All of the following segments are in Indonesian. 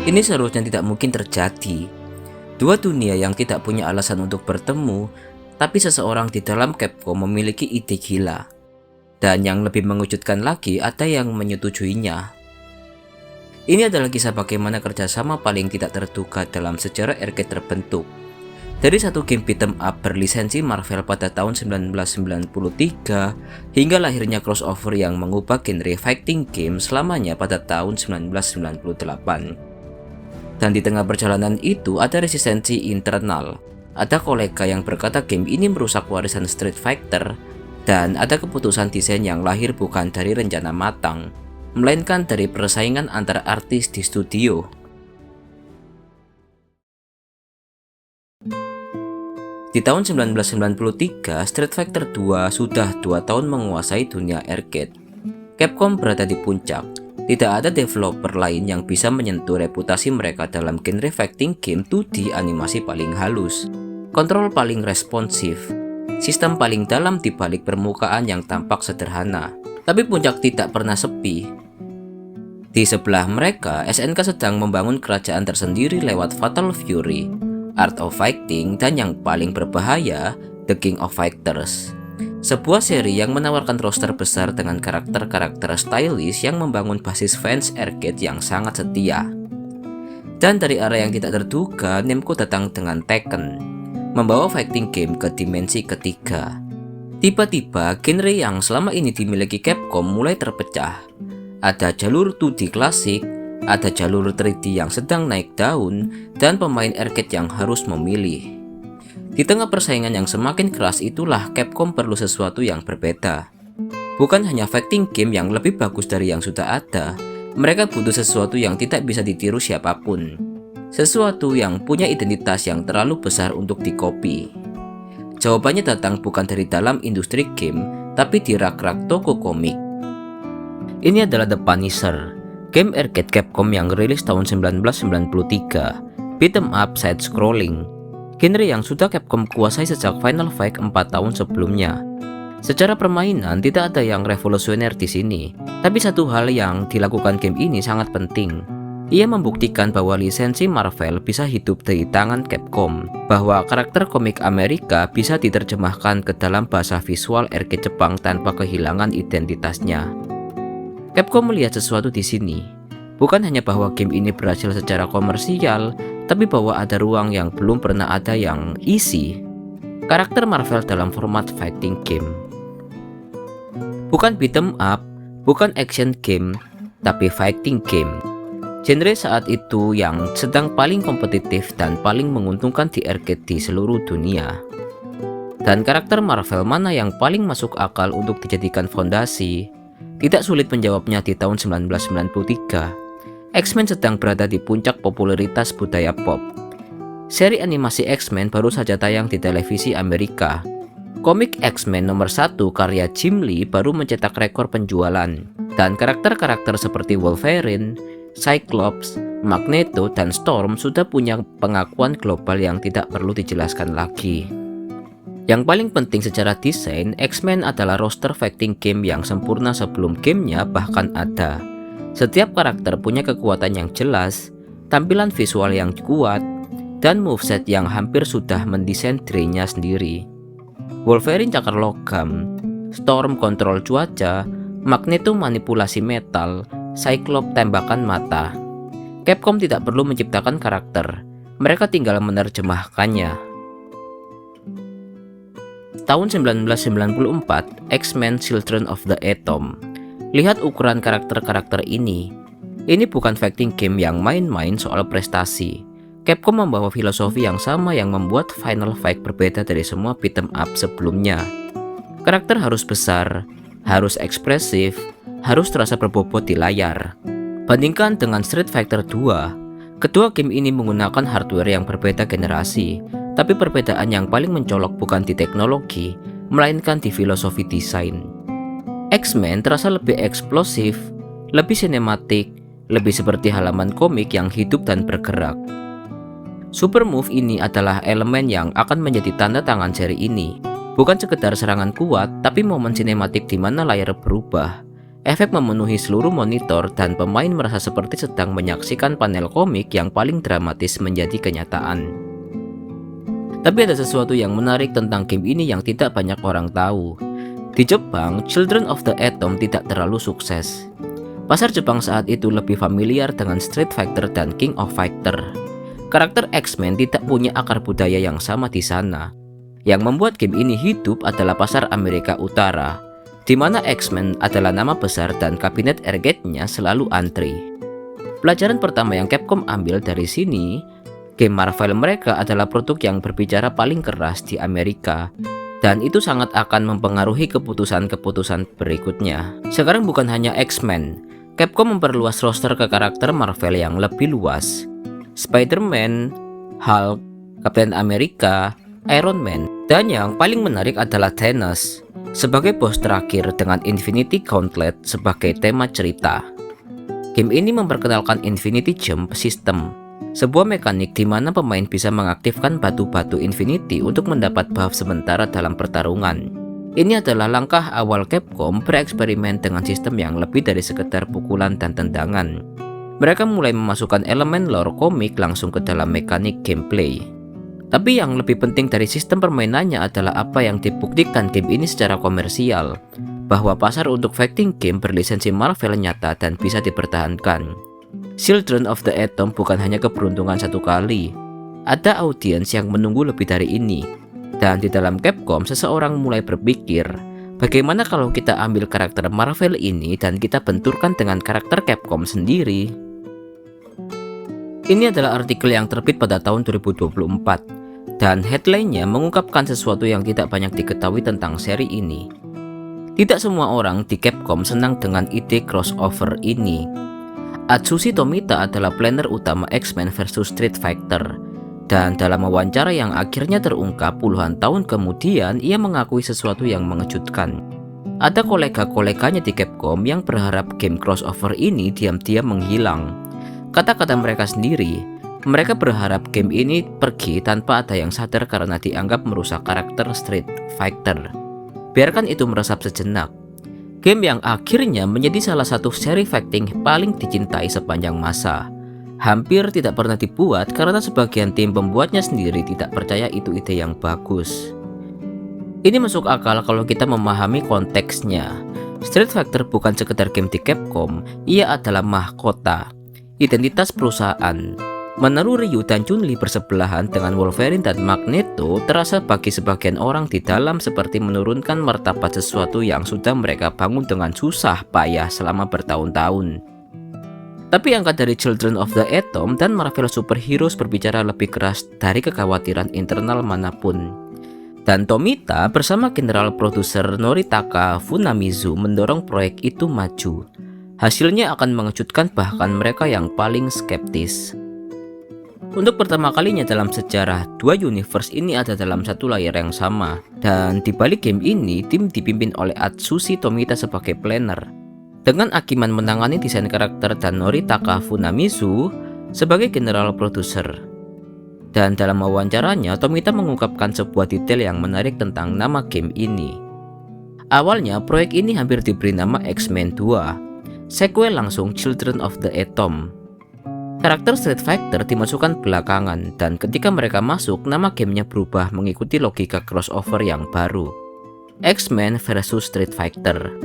Ini seharusnya tidak mungkin terjadi. Dua dunia yang tidak punya alasan untuk bertemu, tapi seseorang di dalam Capcom memiliki ide gila. Dan yang lebih mengejutkan lagi, ada yang menyetujuinya. Ini adalah kisah bagaimana kerjasama paling tidak terduga dalam sejarah arcade terbentuk. Dari satu game beat'em up berlisensi Marvel pada tahun 1993 hingga lahirnya crossover yang mengubah genre fighting game selamanya pada tahun 1998. Dan di tengah perjalanan itu ada resistensi internal. Ada kolega yang berkata game ini merusak warisan Street Fighter, dan ada keputusan desain yang lahir bukan dari rencana matang, melainkan dari persaingan antar artis di studio. Di tahun 1993, Street Fighter 2 sudah 2 tahun menguasai dunia arcade. Capcom berada di puncak. Tidak ada developer lain yang bisa menyentuh reputasi mereka dalam genre fighting game 2D animasi paling halus, kontrol paling responsif, sistem paling dalam di balik permukaan yang tampak sederhana. Tapi puncak tidak pernah sepi. Di sebelah mereka, SNK sedang membangun kerajaan tersendiri lewat Fatal Fury, Art of Fighting, dan yang paling berbahaya, The King of Fighters. Sebuah seri yang menawarkan roster besar dengan karakter-karakter stylish yang membangun basis fans arcade yang sangat setia. Dan dari arah yang tidak terduga, Namco datang dengan Tekken, membawa fighting game ke dimensi ketiga. Tiba-tiba, genre yang selama ini dimiliki Capcom mulai terpecah. Ada jalur 2D klasik, ada jalur 3D yang sedang naik daun, dan pemain arcade yang harus memilih. Di tengah persaingan yang semakin keras itulah Capcom perlu sesuatu yang berbeda. Bukan hanya fighting game yang lebih bagus dari yang sudah ada, mereka butuh sesuatu yang tidak bisa ditiru siapapun. Sesuatu yang punya identitas yang terlalu besar untuk dikopi. Jawabannya datang bukan dari dalam industri game, tapi di rak-rak toko komik. Ini adalah The Punisher, game arcade Capcom yang rilis tahun 1993, beat'em up side-scrolling, genre yang sudah Capcom kuasai sejak Final Fight 4 tahun sebelumnya. Secara permainan tidak ada yang revolusioner di sini, tapi satu hal yang dilakukan game ini sangat penting. Ia membuktikan bahwa lisensi Marvel bisa hidup dari tangan Capcom, bahwa karakter komik Amerika bisa diterjemahkan ke dalam bahasa visual arcade Jepang tanpa kehilangan identitasnya. Capcom melihat sesuatu di sini, bukan hanya bahwa game ini berhasil secara komersial, tapi bahwa ada ruang yang belum pernah ada yang isi. Karakter Marvel dalam format fighting game. Bukan beat'em up, bukan action game, tapi fighting game. Genre saat itu yang sedang paling kompetitif dan paling menguntungkan di arcade di seluruh dunia. Dan karakter Marvel mana yang paling masuk akal untuk dijadikan fondasi? Tidak sulit menjawabnya di tahun 1993. X-Men sedang berada di puncak popularitas budaya pop. Seri animasi X-Men baru saja tayang di televisi Amerika. Komik X-Men nomor 1 karya Jim Lee baru mencetak rekor penjualan. Dan karakter-karakter seperti Wolverine, Cyclops, Magneto, dan Storm sudah punya pengakuan global yang tidak perlu dijelaskan lagi. Yang paling penting secara desain, X-Men adalah roster fighting game yang sempurna sebelum gamenya bahkan ada. Setiap karakter punya kekuatan yang jelas, tampilan visual yang kuat, dan moveset yang hampir sudah mendesain genrenya sendiri. Wolverine cakar logam, Storm kontrol cuaca, Magneto manipulasi metal, Cyclops tembakan mata. Capcom tidak perlu menciptakan karakter, mereka tinggal menerjemahkannya. Tahun 1994, X-Men Children of the Atom. Lihat ukuran karakter-karakter ini. Ini bukan fighting game yang main-main soal prestasi. Capcom membawa filosofi yang sama yang membuat Final Fight berbeda dari semua beat'em up sebelumnya. Karakter harus besar, harus ekspresif, harus terasa berbobot di layar. Bandingkan dengan Street Fighter 2, kedua game ini menggunakan hardware yang berbeda generasi, tapi perbedaan yang paling mencolok bukan di teknologi, melainkan di filosofi desain. X-Men terasa lebih eksplosif, lebih sinematik, lebih seperti halaman komik yang hidup dan bergerak. Super move ini adalah elemen yang akan menjadi tanda tangan seri ini. Bukan sekedar serangan kuat, tapi momen sinematik di mana layar berubah. Efek memenuhi seluruh monitor dan pemain merasa seperti sedang menyaksikan panel komik yang paling dramatis menjadi kenyataan. Tapi ada sesuatu yang menarik tentang game ini yang tidak banyak orang tahu. Di Jepang, Children of the Atom tidak terlalu sukses. Pasar Jepang saat itu lebih familiar dengan Street Fighter dan King of Fighter. Karakter X-Men tidak punya akar budaya yang sama di sana. Yang membuat game ini hidup adalah pasar Amerika Utara, di mana X-Men adalah nama besar dan kabinet arcade-nya selalu antri. Pelajaran pertama yang Capcom ambil dari sini, game Marvel mereka adalah produk yang berbicara paling keras di Amerika, dan itu sangat akan mempengaruhi keputusan-keputusan berikutnya. Sekarang bukan hanya X-Men, Capcom memperluas roster ke karakter Marvel yang lebih luas. Spider-Man, Hulk, Captain America, Iron Man, dan yang paling menarik adalah Thanos sebagai bos terakhir dengan Infinity Gauntlet sebagai tema cerita. Game ini memperkenalkan Infinity Jump System, sebuah mekanik di mana pemain bisa mengaktifkan batu-batu Infinity untuk mendapat buff sementara dalam pertarungan. Ini adalah langkah awal Capcom bereksperimen dengan sistem yang lebih dari sekedar pukulan dan tendangan. Mereka mulai memasukkan elemen lore komik langsung ke dalam mekanik gameplay. Tapi yang lebih penting dari sistem permainannya adalah apa yang dibuktikan game ini secara komersial, bahwa pasar untuk fighting game berlisensi Marvel nyata dan bisa dipertahankan. Children of the Atom bukan hanya keberuntungan satu kali, ada audiens yang menunggu lebih dari ini. Dan di dalam Capcom, seseorang mulai berpikir, bagaimana kalau kita ambil karakter Marvel ini dan kita benturkan dengan karakter Capcom sendiri? Ini adalah artikel yang terbit pada tahun 2024. Dan headline-nya mengungkapkan sesuatu yang tidak banyak diketahui tentang seri ini. Tidak semua orang di Capcom senang dengan ide crossover ini. Atsushi Tomita adalah planner utama X-Men vs Street Fighter. Dan dalam wawancara yang akhirnya terungkap puluhan tahun kemudian, ia mengakui sesuatu yang mengejutkan. Ada kolega-koleganya di Capcom yang berharap game crossover ini diam-diam menghilang. Kata-kata mereka sendiri, mereka berharap game ini pergi tanpa ada yang sadar karena dianggap merusak karakter Street Fighter. Biarkan itu meresap sejenak. Game yang akhirnya menjadi salah satu seri fighting paling dicintai sepanjang masa, hampir tidak pernah dibuat karena sebagian tim pembuatnya sendiri tidak percaya itu ide yang bagus. Ini masuk akal kalau kita memahami konteksnya. Street Fighter bukan sekedar game di Capcom, ia adalah mahkota, identitas perusahaan. Menaruh Ryu dan Chun-Li bersebelahan dengan Wolverine dan Magneto terasa bagi sebagian orang di dalam seperti menurunkan martabat sesuatu yang sudah mereka bangun dengan susah payah selama bertahun-tahun. Tapi angka dari Children of the Atom dan Marvel Superheroes berbicara lebih keras dari kekhawatiran internal manapun. Dan Tomita bersama general produser Noritaka Funamizu mendorong proyek itu maju. Hasilnya akan mengejutkan bahkan mereka yang paling skeptis. Untuk pertama kalinya dalam sejarah, dua universe ini ada dalam satu layar yang sama. Dan di balik game ini, tim dipimpin oleh Atsushi Tomita sebagai planner, dengan Akiman menangani desain karakter dan Noritaka Funamizu sebagai general producer. Dan dalam wawancaranya, Tomita mengungkapkan sebuah detail yang menarik tentang nama game ini. Awalnya, proyek ini hampir diberi nama X-Men 2, sequel langsung Children of the Atom. Karakter Street Fighter dimasukkan belakangan, dan ketika mereka masuk, nama gamenya berubah mengikuti logika crossover yang baru. X-Men vs Street Fighter.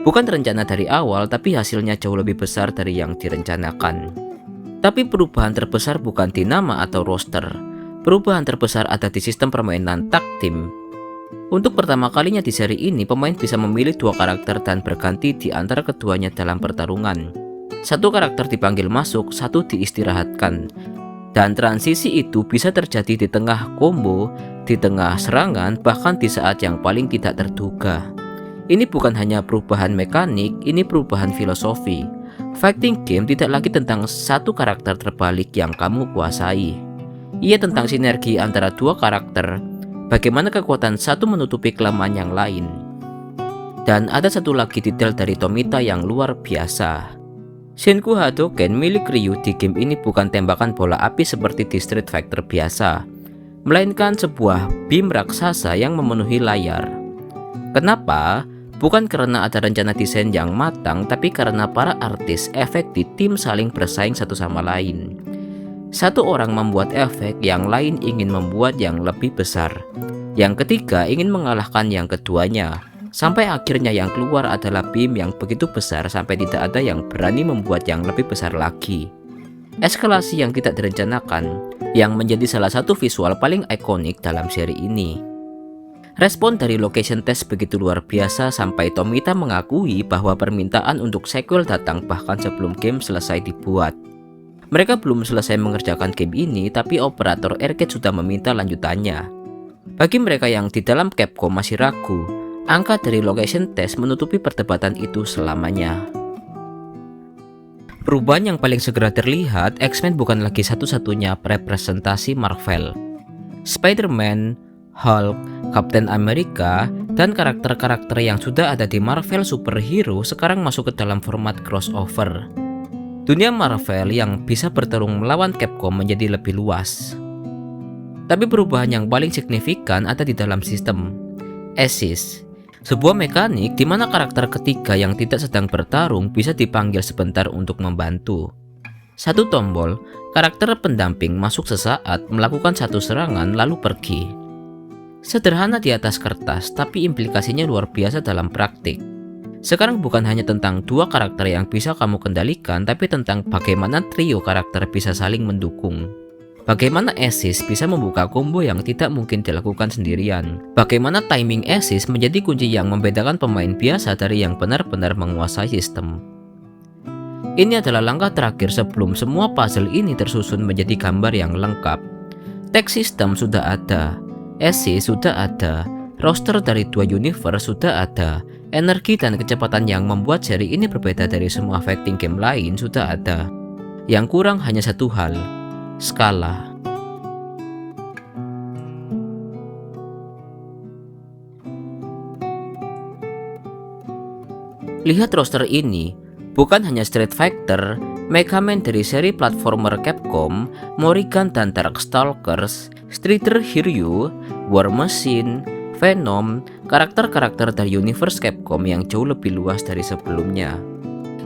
Bukan rencana dari awal, tapi hasilnya jauh lebih besar dari yang direncanakan. Tapi perubahan terbesar bukan di nama atau roster. Perubahan terbesar ada di sistem permainan tag team. Untuk pertama kalinya di seri ini, pemain bisa memilih dua karakter dan berganti di antara keduanya dalam pertarungan. Satu karakter dipanggil masuk, satu diistirahatkan. Dan transisi itu bisa terjadi di tengah combo, di tengah serangan, bahkan di saat yang paling tidak terduga. Ini bukan hanya perubahan mekanik, ini perubahan filosofi. Fighting game tidak lagi tentang satu karakter terbalik yang kamu kuasai. Ia tentang sinergi antara dua karakter, bagaimana kekuatan satu menutupi kelemahan yang lain. Dan ada satu lagi detail dari Tomita yang luar biasa. Shinku Hadoken milik Ryu di game ini bukan tembakan bola api seperti di Street Fighter biasa, melainkan sebuah beam raksasa yang memenuhi layar. Kenapa? Bukan karena ada rencana desain yang matang, tapi karena para artis efek di tim saling bersaing satu sama lain. Satu orang membuat efek, yang lain ingin membuat yang lebih besar. Yang ketiga ingin mengalahkan yang keduanya. Sampai akhirnya yang keluar adalah BIM yang begitu besar sampai tidak ada yang berani membuat yang lebih besar lagi. Eskalasi yang tidak direncanakan, yang menjadi salah satu visual paling ikonik dalam seri ini. Respon dari location test begitu luar biasa sampai Tomita mengakui bahwa permintaan untuk sequel datang bahkan sebelum game selesai dibuat. Mereka belum selesai mengerjakan game ini, tapi operator arcade sudah meminta lanjutannya. Bagi mereka yang di dalam Capcom masih ragu, angka dari location test menutupi perdebatan itu selamanya. Perubahan yang paling segera terlihat, X-Men bukan lagi satu-satunya representasi Marvel. Spider-Man, Hulk, Captain America, dan karakter-karakter yang sudah ada di Marvel Superhero sekarang masuk ke dalam format crossover. Dunia Marvel yang bisa bertarung melawan Capcom menjadi lebih luas. Tapi perubahan yang paling signifikan ada di dalam sistem Assist, sebuah mekanik di mana karakter ketiga yang tidak sedang bertarung bisa dipanggil sebentar untuk membantu. Satu tombol, karakter pendamping masuk sesaat, melakukan satu serangan lalu pergi. Sederhana di atas kertas, tapi implikasinya luar biasa dalam praktik. Sekarang bukan hanya tentang dua karakter yang bisa kamu kendalikan, tapi tentang bagaimana trio karakter bisa saling mendukung. Bagaimana assist bisa membuka combo yang tidak mungkin dilakukan sendirian. Bagaimana timing assist menjadi kunci yang membedakan pemain biasa dari yang benar-benar menguasai sistem. Ini adalah langkah terakhir sebelum semua puzzle ini tersusun menjadi gambar yang lengkap. Tech system sudah ada, assist sudah ada, roster dari dua universe sudah ada, energi dan kecepatan yang membuat seri ini berbeda dari semua fighting game lain sudah ada. Yang kurang hanya satu hal, skala. Lihat roster ini, bukan hanya Street Fighter, Mega Man dari seri platformer Capcom, Morrigan dan Darkstalkers, Streeter Hiryu, War Machine, Venom, karakter-karakter dari universe Capcom yang jauh lebih luas dari sebelumnya.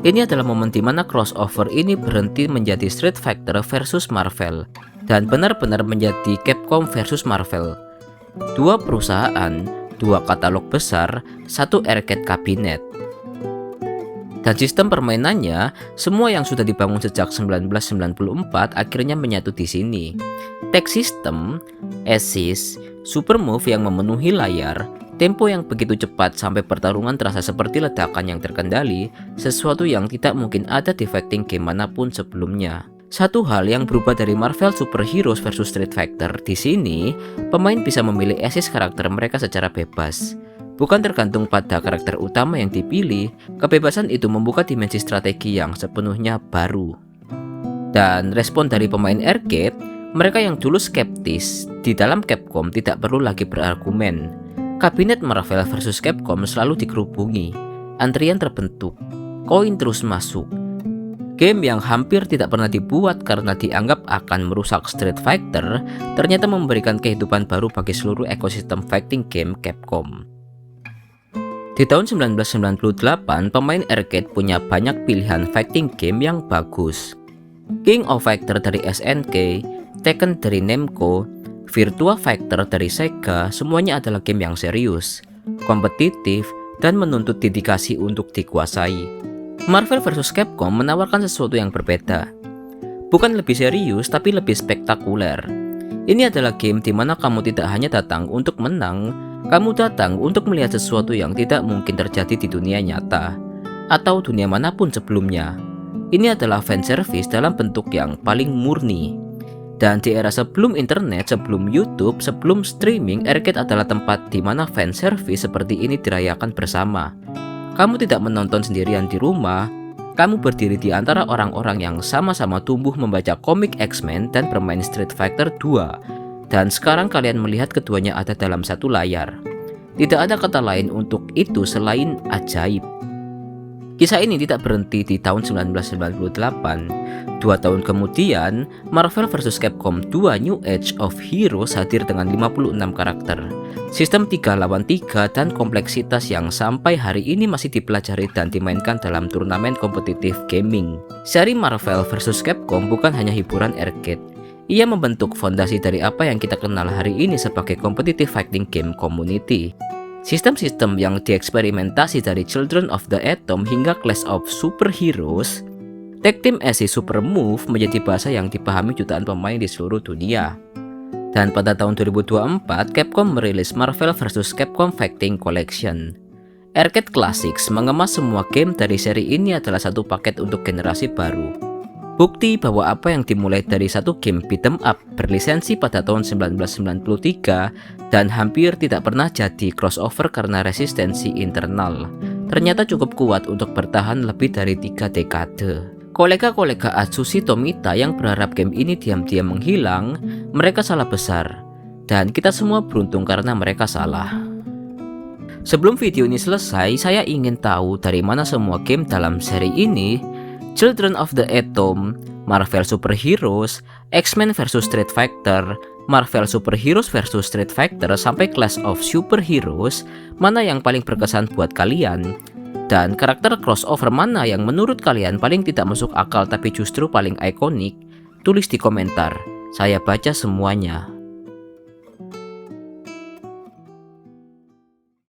Ini adalah momen di mana crossover ini berhenti menjadi Street Fighter versus Marvel dan benar-benar menjadi Capcom versus Marvel. Dua perusahaan, dua katalog besar, satu arcade kabinet. Dan sistem permainannya, semua yang sudah dibangun sejak 1994 akhirnya menyatu di sini. Tech system, assist, super move yang memenuhi layar, tempo yang begitu cepat sampai pertarungan terasa seperti ledakan yang terkendali, sesuatu yang tidak mungkin ada di fighting game manapun sebelumnya. Satu hal yang berubah dari Marvel Superheroes versus Street Fighter di sini, pemain bisa memilih assist karakter mereka secara bebas. Bukan tergantung pada karakter utama yang dipilih, kebebasan itu membuka dimensi strategi yang sepenuhnya baru. Dan respon dari pemain arcade, mereka yang dulu skeptis di dalam Capcom tidak perlu lagi berargumen. Kabinet Marvel versus Capcom selalu dikerubungi, antrian terbentuk, koin terus masuk. Game yang hampir tidak pernah dibuat karena dianggap akan merusak Street Fighter, ternyata memberikan kehidupan baru bagi seluruh ekosistem fighting game Capcom. Di tahun 1998, pemain arcade punya banyak pilihan fighting game yang bagus. King of Fighter dari SNK, Tekken dari Namco, Virtua Fighter dari Sega, semuanya adalah game yang serius, kompetitif, dan menuntut dedikasi untuk dikuasai. Marvel vs Capcom menawarkan sesuatu yang berbeda. Bukan lebih serius, tapi lebih spektakuler. Ini adalah game di mana kamu tidak hanya datang untuk menang, kamu datang untuk melihat sesuatu yang tidak mungkin terjadi di dunia nyata atau dunia manapun sebelumnya. Ini adalah fanservice dalam bentuk yang paling murni. Dan di era sebelum internet, sebelum YouTube, sebelum streaming, arcade adalah tempat di mana fanservice seperti ini dirayakan bersama. Kamu tidak menonton sendirian di rumah, kamu berdiri di antara orang-orang yang sama-sama tumbuh membaca komik X-Men dan bermain Street Fighter 2. Dan sekarang kalian melihat keduanya ada dalam satu layar. Tidak ada kata lain untuk itu selain ajaib. Kisah ini tidak berhenti di tahun 1998. 2 tahun kemudian, Marvel vs Capcom 2 New Age of Heroes hadir dengan 56 karakter. sistem 3 lawan 3 dan kompleksitas yang sampai hari ini masih dipelajari dan dimainkan dalam turnamen kompetitif gaming. Seri Marvel vs Capcom bukan hanya hiburan arcade. Ia membentuk fondasi dari apa yang kita kenal hari ini sebagai competitive fighting game community. Sistem-sistem yang dieksperimentasi dari Children of the Atom hingga Clash of Superheroes, Tag Team SC Super Move menjadi bahasa yang dipahami jutaan pemain di seluruh dunia. Dan pada tahun 2024, Capcom merilis Marvel vs Capcom Fighting Collection. Arcade Classics mengemas semua game dari seri ini adalah satu paket untuk generasi baru. Bukti bahwa apa yang dimulai dari satu game beat 'em up berlisensi pada tahun 1993 dan hampir tidak pernah jadi crossover karena resistensi internal, ternyata cukup kuat untuk bertahan lebih dari 3 dekade. Kolega-kolega Atsushi Tomita yang berharap game ini diam-diam menghilang, mereka salah besar. Dan kita semua beruntung karena mereka salah. Sebelum video ini selesai, saya ingin tahu dari mana semua game dalam seri ini, Children of the Atom, Marvel Superheroes, X-Men vs Street Fighter, Marvel Superheroes vs Street Fighter, sampai Clash of Superheroes, mana yang paling berkesan buat kalian? Dan karakter crossover mana yang menurut kalian paling tidak masuk akal tapi justru paling ikonik? Tulis di komentar, saya baca semuanya.